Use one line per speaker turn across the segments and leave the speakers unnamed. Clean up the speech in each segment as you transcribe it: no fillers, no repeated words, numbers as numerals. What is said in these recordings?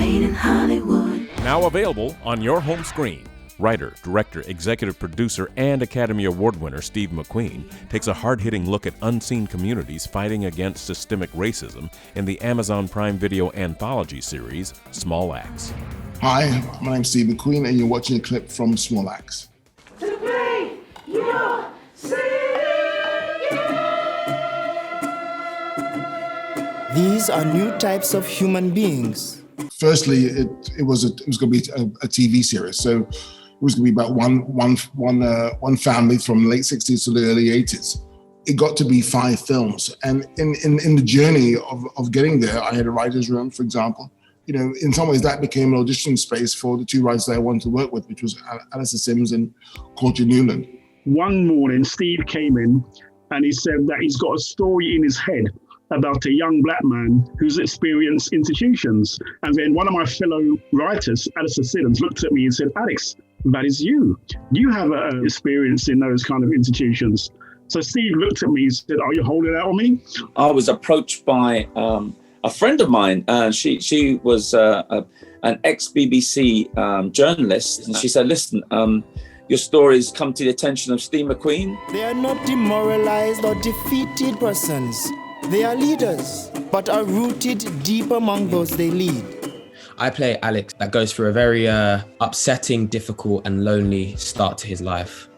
Made in Hollywood.
Now available on your home screen. Writer, director, executive producer, and Academy Award winner Steve McQueen takes a hard-hitting look at unseen communities fighting against systemic racism in the Amazon Prime Video anthology series, Small Axe.
Hi, my name's Steve McQueen, and you're watching a clip from Small Axe.
These are new types of human beings.
Firstly, it was going to be a TV series, so it was going to be about one family from the late 60s to the early 80s. It got to be 5 films, and in the journey of getting there, I had a writer's room, for example. You know, in some ways, that became an audition space for the 2 writers that I wanted to work with, which was Alistair Sims and Courtney Newland.
One morning, Steve came in and he said that he's got a story in his head about a young black man who's experienced institutions. And then one of my fellow writers, Alistair Sims, looked at me and said, "Alex, that is you. Do you have an experience in those kind of institutions?" So Steve looked at me and said, "Are you holding out on me?"
I was approached by a friend of mine. She was an ex-BBC journalist. And she said, "Listen, your stories come to the attention of Steve McQueen."
They are not demoralized or defeated persons. They are leaders, but are rooted deep among those they lead.
I play Alex that goes through a very upsetting, difficult and lonely start to his life.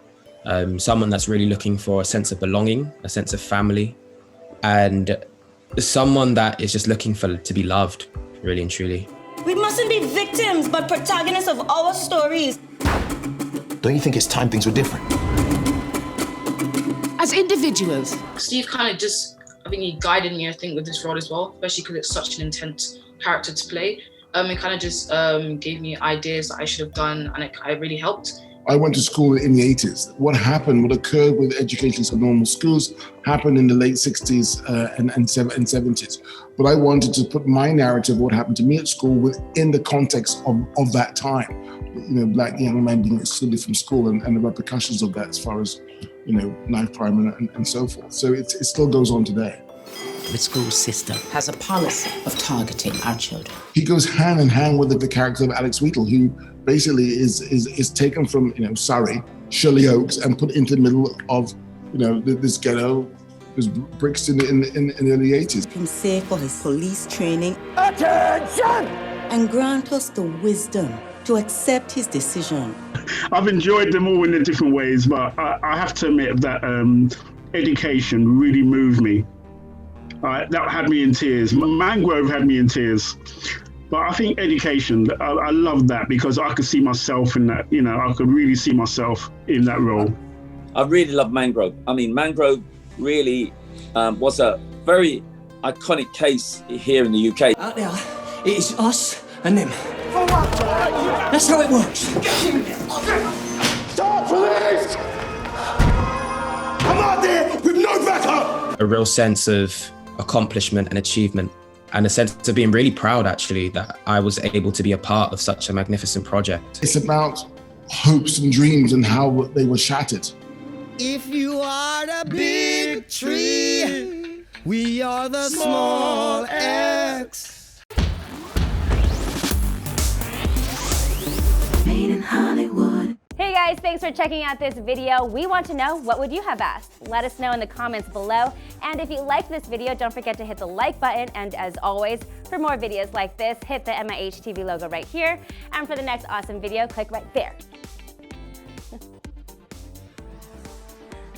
Someone that's really looking for a sense of belonging, a sense of family, and someone that is just looking to be loved, really and truly.
We mustn't be victims, but protagonists of our stories.
Don't you think it's time things were different?
As individuals.
Steve kind of just, I think he guided me, with this role as well, especially because it's such an intense character to play. It kind of just gave me ideas that I should have done, and it really helped.
I went to school in the 80s. What occurred with education in normal schools happened in the late 60s and 70s. But I wanted to put my narrative of what happened to me at school within the context of that time. You know, black young men being excluded from school and the repercussions of that as far as, you know, knife crime and so forth. So it still goes on today.
The school system has a policy of targeting our children.
He goes hand in hand with the character of Alex Wheatle, who basically is taken from, you know, Surrey, Shirley Oaks, and put into the middle of, you know, this ghetto, this bricks in the early 80s.
Him say for his police training.
Attention!
And grant us the wisdom to accept his decision.
I've enjoyed them all in their different ways, but I have to admit that education really moved me. That had me in tears. Mangrove had me in tears. But I think education, I love that because I could see myself in that, you know, I could really see myself in that role.
I really love Mangrove. I mean, Mangrove really was a very iconic case here in the UK.
Out there, it is us and them. That's how it works.
Stop, police! I'm out there with no backup!
A real sense of accomplishment and achievement, and a sense of being really proud, actually, that I was able to be a part of such a magnificent project.
It's about hopes and dreams and how they were shattered.
If you are the big tree, we are the small X.
Made in Hollywood.
Hey guys, thanks for checking out this video. We want to know, what would you have asked? Let us know in the comments below. And if you like this video, don't forget to hit the like button. And as always, for more videos like this, hit the MIH TV logo right here. And for the next awesome video, click right there.